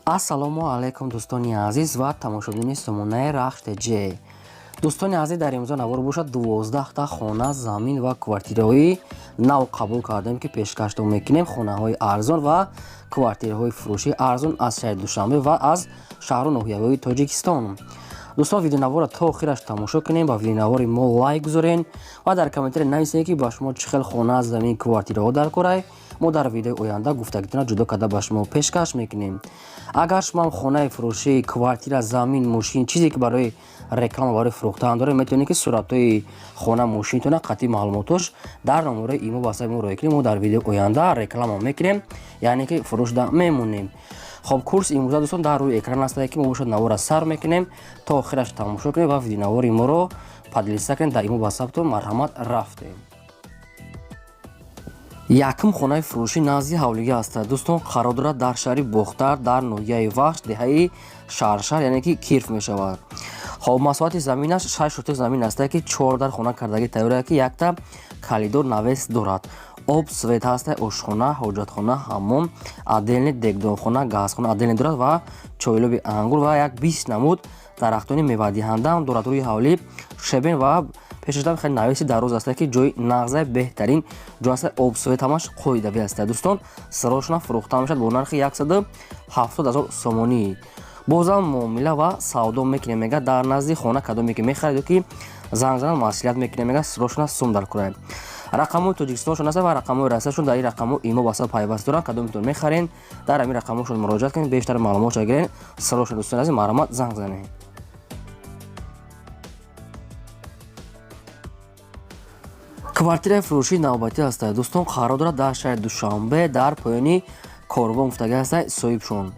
ассалому алайкум дӯстони азиз ва тамошобини сомонаи RAHSH TJ. дӯстони азиз, дар имрӯза навор бошад 12 та хона, замин ва квартираҳои нав қабул кардем ки пешкашдом мекунем. Хонаҳои арзон ва квартираҳои фурӯши арзон аз шаҳри Душанбе ва аз Шахру Нохияхои Тоҷикистон. Дӯстон, видеонавора то охираш тамошо кунем, ба видеонавори мо лайк гузорен ва дар комментари нависед ки ба шумо чӣ хел хона, замин, квартираҳо дар корай. мо дар видеои оянда гуфтагитона ҷудо карда ба шумо пешкаш мекунем. Агар шумо хонаи фурӯшӣ, квартира, замин, мошин, чизе ки барои реклама, барои фурӯхтан доред, метавонед ки суратҳои хона, мошинтона, қатъи маълумотош дар номерои имо ба саи мо роя кунем. мо дар видеои оянда реклама мекунем, яъне ки фурӯшда мемонем. хоб, курс имрӯза дӯстон дар рӯи экран ҳастад ки мо бошад навора сар мекунем, то охираш тамошо кунем ва видеонавори моро падлиста кунем. Дар имо ба сабтон марҳамат рафтем. Якум хонаи фурӯшӣ назди ҳавлига аст. Дӯстон, қарор дорад дар шаҳри Бохтар, дар ноҳияи Вахш, деҳаи Шаршар, яъне ки Кирф мешавад. хоб, масоҳати заминаш 6 сотих замин аст ки 4 дар хона кардагӣ тайёр, ки якта калидор навес дорад. об свет ҳаст, ошхона, ҳоҷатхона, ҳаммом, отдельный дегдонхона, газхона отдельный дорад ва чойлоби ангур ва як 20 намуд дарахтони мевадиҳандам дорад. рӯи ҳавлӣ шебен ва пешашдам хеле навеси дароз аст ки ҷои нағзаи беҳтарин ҷо аст. об свет ҳамаш қоидави аст. дӯстон, сарошона фурӯхта мешавад бо нархи 170 000 сомонӣ. бозам муомила ва савдо мекунем, мега дар назди хона кадоме ки мехаред ки занг занан маслиҳат мекунем, мега сарошона сум дар курай. рақамҳои Тоҷикистоншон аст ва рақамҳои расмияшон дар ин рақамҳо имо ба саб пайваст доранд. кадометон мехарен, дар ҳамин рақамҳошон муроҷиат кунед, бештар маълумотро гирен. сарошона дӯстони азиз, марҳамат, занг занед. квартираи фурӯшии навбатӣ аст. дӯстон, қарор дорад дар шаҳри Душанбе, дар поёни корвон гуфтагӣ аст соҳибшон.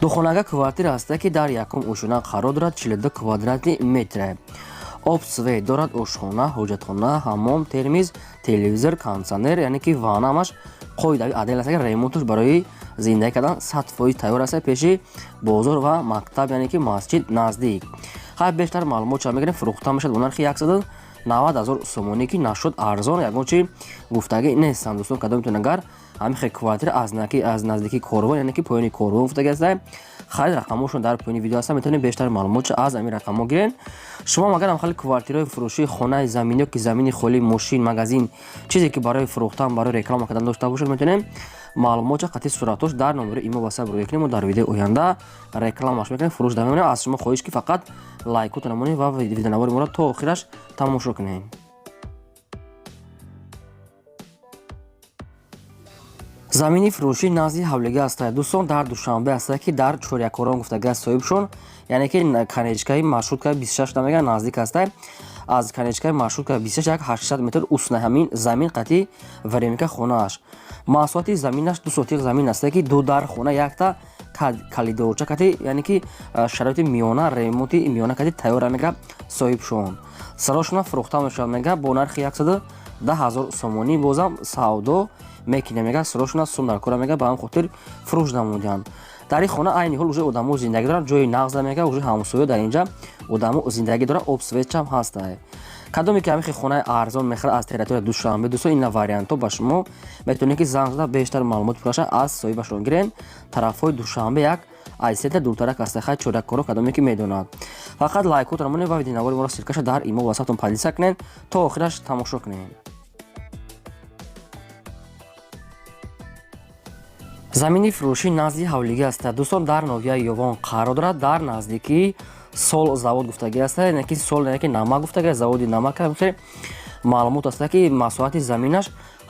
духонага квартира аст ки дар якум ошуна қарор дорад 42 квадратни метр. об свет дорад, ошхона, ҳоҷатхона, ҳаммом, термиз, телевизор, кондитсионер, яъне ки ванамаш қоидави адел аст. ремонтуш барои зиндагӣ кардан 100% тайёр аст. пеши бозор ва мактаб, яъне ки масҷид наздик. хай бештар маълумот ча мегирем. фурӯхта мешавад бо нархи 190 000 сомонӣ, ки нашуд арзон, ягон чи гуфтагӣ нестанд. дӯстон, кадометон агар ҳамин хел квартира аз наздикии корвон, яъне ки поёни корвон гуфтагӣ аст, харид рақамҳошон дар поёни видео аст. метавонед бештар маълумотро аз ҳамин рақамҳо гирен. шумо агар ҳамхали квартираи фурӯшӣ, хонаи замин, ё ки замини холӣ, мошин, магазин, чизе ки барои фурӯхтан, барои реклама кардан дошта бошед, метавонед маълумотро, қатъи суратош дар номери имо ба саб роя кунем. мо дар видеои оянда рекламаш мекунем, фурӯш да мемонем. аз шумо хоҳиш ки фақат лайкотон намонед ва видеонавори моро то охираш тамошо кунед. замини фурӯшӣ назди ҳавлига аст. дӯстон, дар Душанбе аст ки дар чорякорон гуфтагӣ аст соҳибшон, яъне ки канечкаи маршруткаи 26 намега наздик аст. аз канечкаи маршруткаи 26 як 800 метр устна ҳамин замин қатъи времика хонааш. масоҳати заминаш 2 сотих замин аст ки 2 дар хона, якта калидорча қатъи, яъне ки шароити миёна, ремонти миёна қатъи тайёр мега соҳибшон. сарошона фурӯхта мешавад, мега бо нархи 110 000 сомонӣ. бозам савдо мекунем, мега сарошона сум дар кора, мега ба ҳам хотир фурӯш намуданд. дар ин хона айни ҳол уже одамо зиндагӣ доранд, ҷои нағза мега уже ҳамсоё дар инҷа одамо зиндагӣ дорад. об светчам ҳаст. кадоме ки ҳамин хел хонаи арзон мехарад аз территорияи Душанбе, дӯстон, ин вариантҳо ба шумо метавонед ки занг зада бештар маълумоти пурраша аз соҳибашон гирен. тарафҳои Душанбе як аз центр дуртарак аст. хай чорякоро кадоме ки медонад. фақат лайкот намонед ва видеонавори моро сиркаша дар имо васатон падлиста кунед, то охираш тамошо кунед. замини фурӯшӣ назди ҳавлига аст. дӯстон, дар ноҳияи Ёвон қарор дорад, дар наздикии сол завод гуфтагӣ аст. яъне ки сол, яъне ки намак гуфтагӣ аст, заводи намак хеле маълумот аст ки масоҳати заминаш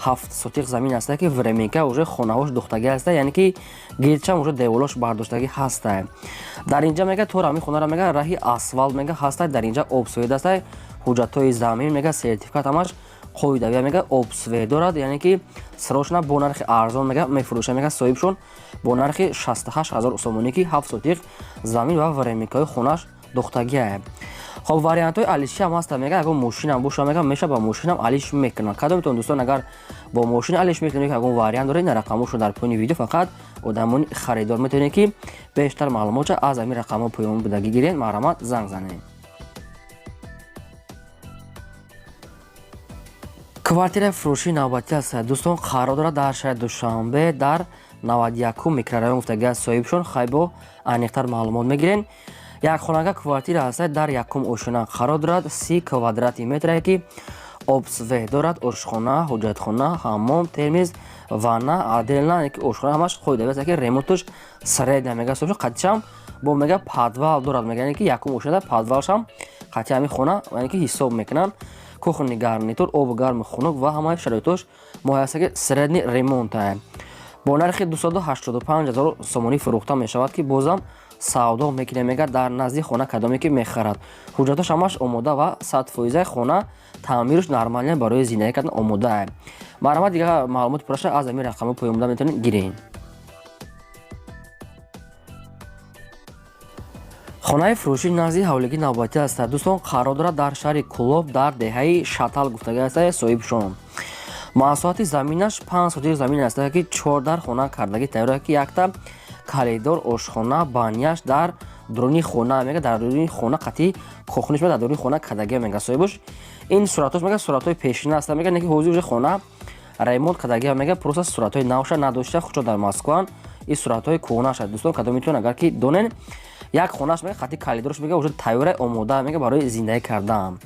7 сотих замин аст ки временка уже хонаҳош духтагӣ аст, яъне ки гирчам уже деволош бардоштагӣ ҳаст. дар инҷа мега то ҳамин хонара мега раҳи асфалт мега ҳаст. дар инҷа об свет аст. ҳуҷҷатҳои замин мега сертификат ҳамаш қоидавия мега об свет дорад, яъне ки сарошона бо нархи арзон мега мефурӯшад, мега соҳибшон бо нархи 68 000 сомонӣ, ки 7 сотих замин ва временкаи хонааш духтагӣ. хоб, вариантҳои алиши ҳам ҳаст. мега ягон мошинам боша, мега меша ба мошинам алиш мекунанд. кадометон дӯстон, агар бо мошин алиш мекунед, ягон вариант доред, рақамҳошро дар поёни видео фақат одамони харидор метавонед ки бештар маълумотро аз ҳамин рақамҳо поён будагӣ гиред. марҳамат, занг занед. квартираи фурӯшии навбатӣ аст. дӯстон, қарор дорад дар шаҳри Душанбе, дар 91 микрорайон гуфтаги аст соҳибшон. хай бо аниқтар маълумот мегирен. як хонага квартира ҳастад дар якум ошина қарор дорад. 30 квадрати метрае ки обсве дорад, ошхона, ҳуҷҷатхона, ҳаммом, термиз, ванна, аделна, ошхона ҳамаш хӯйда аст ки ремонтуш средя мега соҳибшон. қатишам бо мега подвал дорад, мега ки якум ошинада подвалшам қати ҳами хона яъне ки ҳисоб мекунанд. кухни гарнитур, обу гарми хунук ва ҳамаи шароитош моҳаяса ки средни ремонт ае. бо нархи 285 000 сомонӣ фурӯхта мешавад ки бозам савдо мекунем. мега дар назди хона кадоме ки мехарад ҳуҷҷатош ҳамаш омода ва 100% хона таъмируш нормалия барои зиндагӣ кардан омода ае. марҳамат дигар маълумоти пурраша аз ҳамин рақамо поёмда метавонед гирен. хонаи фурӯши назди ҳавлигӣ навбатӣ аст. дӯстон қарор дорад дар шаҳри кӯлоб дар деҳаи шатал гуфтага аст соҳибшон. маҳсулоти заминаш 5 сотик замин аст ки 4 дар хона кардагӣ тайёр ки якта калидор, ошхона, баняш дар дуруни хона мега дар дуруни хона қати кухниш дар дуруни хона кадагӣ мега соҳибуш. ин суратош мега суратҳои пешина аст мега ки ҳозир уже хона ремонт кадагӣ мега просто суратҳои навша надошта худшо дар Москван. ин суратҳои кӯҳнаша дӯстон кадом метавонед агар ки донен як хонаш мега қати калидорш мега уже тайёра омода мега барои зиндагӣ кардан.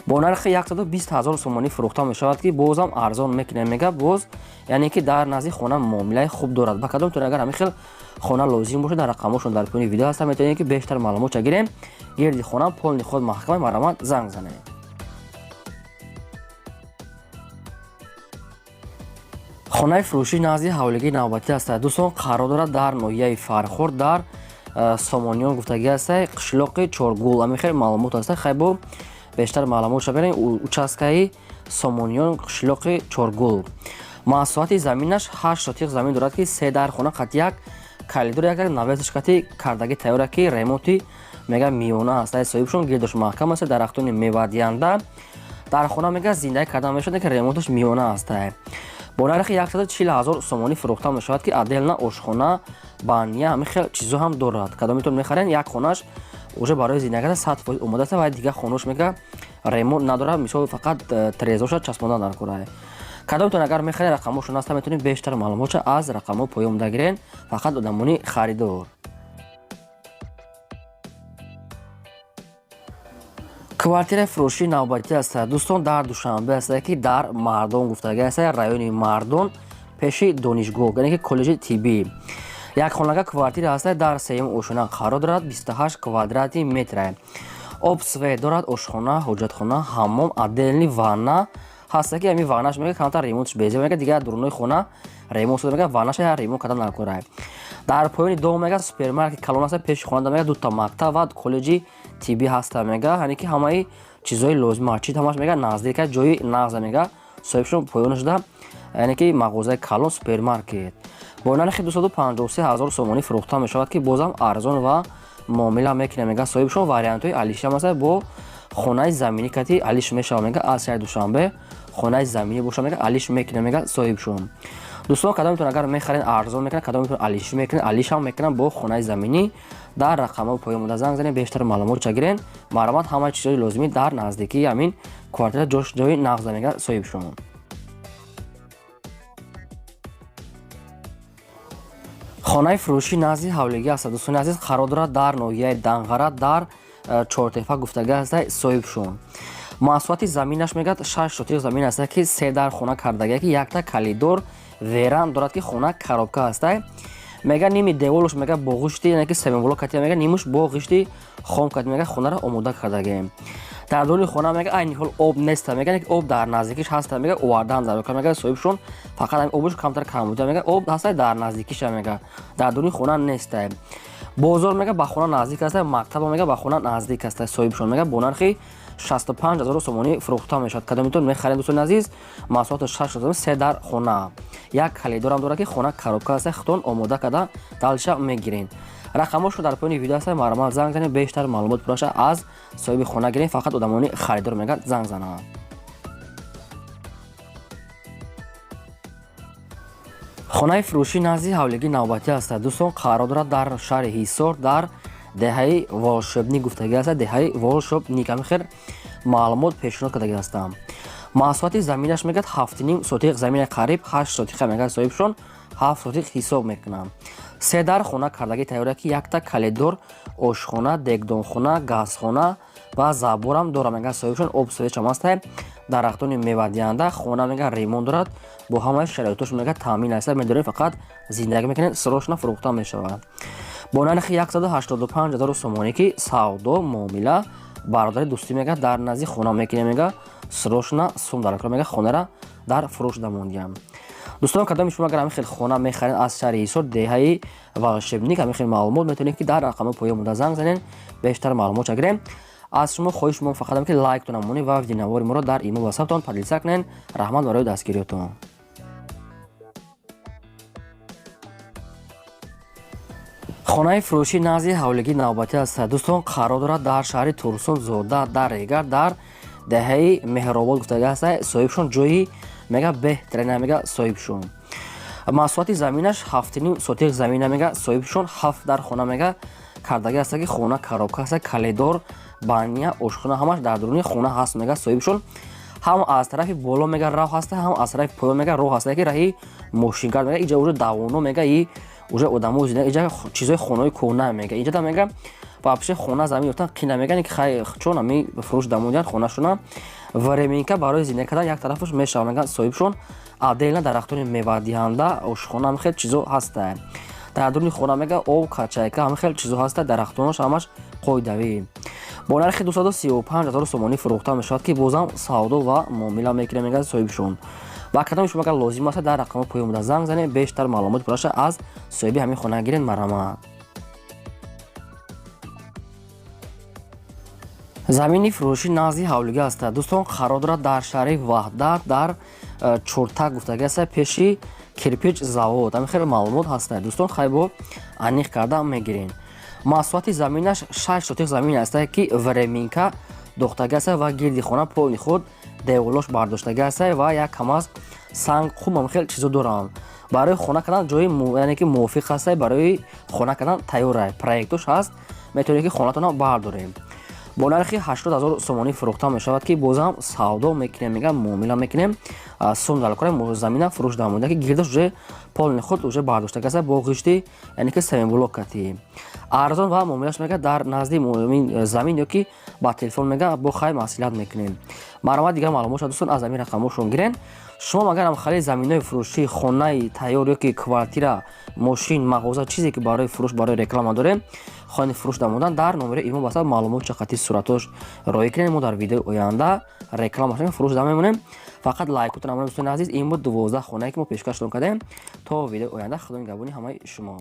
бо нархи 120 000 сомонӣ фурӯхта мешавад ки бозам арзон мекунем мега боз яъне ки дар назди хона муомилаи хуб дорад. ба кадом тон агар ҳамин хел хона лозим бошад дар рақамошон дар поёни видео ҳастам метавонед ки бештар маълумотша гирем. гирди хона полни худ маҳкамаи марҳамат занг занед. хонаи фурӯши назди ҳавлигии навбатӣ аст. дӯстон қарор дорад дар ноҳияи фархор дар сомониён гуфтагӣ аст қишлоқи чоргул. ҳамин хел маълумот аст. хай бо бештар маълумотша берем. участкаи сомониён қишлоқи чоргул. маҳсулоти заминаш 8 сотик замин дорад ки 3 дар хона қати як калидор як навесаш қати кардагӣ тайёра ки ремонти мега миёна аст соҳибшон. гирдош маҳкам аст. дарахтони мевадиҳанда дар хона мега зиндагӣ кардан мешавад ки ремонташ миёна аст. бо нархи 140 000 сомонӣ фурӯхта мешавад ки аделна, ошхона, баня ҳамин хел чизо ҳам дорад. кадометон мехарен як хонаш уже барои зиндагӣ кардан 100% омода аст ва дигар хонош мега ремонт надорад, мисол фақат трезоша часпондан дар кора. кадометон агар мехарен рақамошон аст метавонед бештар маълумотша аз рақамо поёмда гирен. фақат одамони харидор. квартираи фурӯши навбатӣ аст. дӯстон дар Душанбе аст ки дар Мардон гуфтагӣ аст райони Мардон пеши донишгоҳ яъне ки коллеҷи тиббӣ. як хонага квартира аст дар сеюм ошина қарор дорад. 28 квадрати метрае. обсве дорад, ошхона, ҳуҷҷатхона, ҳаммом, аделни ванна ҳаст ки ҳамин ваннаш мега камтар ремонтш безе мега дигар дурунои хона ремонт шуда мега ваннаша ремонт кардан накора. дар поёни дом мега супермаркет калон аст. пеши хона мега дута мактаб ва коллеҷи тиббӣ ҳаста мега яъне ки ҳамаи чизои лозима чӣ ҳамаш мега наздика ҷои нағза мега соҳибшон поёнашда яъне ки мағозаи калон супермаркет. бо нархи 253 000 сомонӣ фурӯхта мешавад ки бозам арзон ва муомила мекунем мега соҳибшон. вариантҳои алишам аст бо хонаи заминӣ кати алиш мешава мега аз шаҳри Душанбе хонаи заминӣ боша мега алиш мекунем мега соҳибшон. дӯстон кадометон агар мехарен арзон мекунен, кадометон алиш мекунен, алиш ҳам мекунен бо хонаи заминӣ. дар рақамо поёмда занг занед бештар маълумотша гирен. марҳамат ҳамаи чизои лозимӣ дар наздикии ҳамин квартира ҷои нағза мега соҳибшон. хонаи фурӯши назди ҳавлигӣ аст. дӯстони азиз қарор дорад дар ноҳияи Данғара дар чортепа гуфтагӣ аст соҳибшон. маҳсулоти заминаш мегӯяд 6 сотик замин аст ки 3 дар хона кардагӣ ки якта калидор веран дорад ки хона коробка аст. мега ними деволуш мега бо ғишти яъне ки семинблок кати мега нимуш бо ғишти хом кати мега хонаро омода кардагӣ. дар дуруни хона мега айни ҳол об неста мега яъне ки об дар наздикиш ҳаста мега овардан зарур кар мега соҳибшон. фақат ҳамин обуш камтар кам буда мега об ҳаста дар наздикиша мега дар дуруни хона неста. бозор мега ба хона наздик аст. мактаба мега ба хона наздик аст соҳибшон мега бо нархи 65 000 сомонӣ фурӯхта мешавад. кадометон мехарен дӯстони азиз маҳсулоти 6 сотик 3 дар хона. як калидорам дорад ки хона коробка аст. хитон омода карда далша мегирен. рақамошро дар поёни видео аст. марҳамат занг занед бештар маълумот пурраша аз соҳиби хона гирен. фақат одамони харидор мега занг зананд. хонаи фурӯши назди ҳавлигӣ навбатӣ аст. дӯстон қарор дорад дар шаҳри ҳисор дар деҳаи волшебник гуфтагӣ аст. деҳаи волшебник ҳамин хел маълумот пешниҳод кардагӣ ҳастам. маҳсулоти заминаш мегӯяд 7.5 сотиқ замини қариб 8 сотиқа мегӯяд соҳибшон 7 сотиқ ҳисоб мекунам. 3 дар хона кардагӣ тайёрия ки якта калидор ошхона, дегдонхона, газхона ва заборам дорам мегӯяд соҳибшон обсовечам ҳастай. дарахтони мевадиҳанда хона мегӯяд ремонт дорад, бо ҳамаи шароитош мегӯяд таъмин аста, медорем фақат зиндагӣ мекунед, срочно фурӯхта мешавад. бо нархи 185,000 сомонӣ ки савдо муомила бародари дӯстӣ мегӯяд дар назди хона мекунем, мегӯяд срочно сум дар кор, мегӯяд хонара дар фурӯш дамондиям. дӯстон кадоми шумо агар ҳамин хел хона мехаред аз шаҳри Ҳисор деҳаи Волшебник, ҳамин хел маълумот метавонед ки дар рақами поёмуда занг занед, бештар маълумот чагирем. аз шумо хоҳиш мон фақат ки лайктон намонед ва видеонавори моро дар имейл ва ватсаптон поделиса кунед. раҳмат барои дастгириётон. хонаи фурӯшӣ назди ҳавлигии навбатӣ аст. дӯстон қарор дорад дар шаҳри Турсун Зода дар Регар дар деҳаи Меҳробод гуфтагӣ аст. соҳибшон ҷойи мега беҳтарина мега соҳибшон. маҳсулоти заминаш 7.5 сотиқ замина мега соҳибшон 7 дар хона мега кардагӣ аст ки хона коробка аст, калидор, баня, ошхона ҳамаш дар дуруни хона ҳаст мега соҳибшон. ҳам аз тарафи боло мега роҳ аст, ҳам аз тарафи поён мега роҳ аст ки раҳи мошингард мега иҷа уже давоно мега и уже одамо зинда иҷа чизои хонаи кӯҳна мега иҷа да мега вообще хона замин ёфтан қина мегани ки хай чон ами фурӯш дамондиан хонашона временка барои зинда кардан як тарафаш мешава мега соҳибшон. отдельно дарахтони мевадиҳанда ошхона ҳам хел чизо ҳаста. дар дуруни хона мега об качайка ҳам хел чизо ҳаста, дарахтонош ҳамаш қоидавӣ. бо нархи 235,000 сомонӣ фурӯхта мешавад ки бозам савдо ва муомила мекунем мега соҳибшон. ва кадоми шумо агар лозим аст дар рақами поёмуда занг занед, бештар маълумот пурсида аз соҳиби ҳамин хона гиред. марамат. замини фурӯшӣ назди ҳавлигӣ аст. дӯстон қарор дорад дар шаҳри Ваҳдат дар Чуртак гуфтагӣ аст, пеши кирпич завод. ҳамин хел маълумот ҳаст. дӯстон хайбо аниқ карда мегирен. маҳсулоти заминаш 6 сотиқ замин аст ки временка дохтагӣ аст ва гирди хона пони худ деволош бардоштагӣ аст ва як камаз санг хуб ҳам хел чизо доранд. барои хона кардан ҷои яъне ки мувофиқ аст, барои хона кардан тайёра проектош ҳаст, метавонед ки хонатона бардорем. бо нархи 80,000 сомонӣ фурӯхта мешавад ки бозам савдо мекунем, мега муомила мекунем, сум дар кор замина фурӯш дамонда ки гирдаш уже полни худ уже бардоштагӣ аст бо ғишти яъне ки семиблокати арзон ва муомилаш мега дар назди замин ёки ба телефон мега бо хай маслиҳат мекунем. маромад дигар маълумот дӯстон аз замин рақамошон гирен. шумо агар ҳам хали заминои фурӯшӣ, хонаи тайёр ёки квартира, мошин, мағоза чизе ки барои фурӯш, барои реклама дорем, хоҳед фурӯш дамондан, дар номери имейл ватсап маълумот чақати сурatosh роӣ кунед. мо дар видеои оянда рекламаш фурӯш дам мемонем. фақат лайкотон намонем дӯстони азиз. ин буд 12 хонае ки мо пешкаштон кардем. то видеои оянда худои нигоҳбони ҳамаи шумо.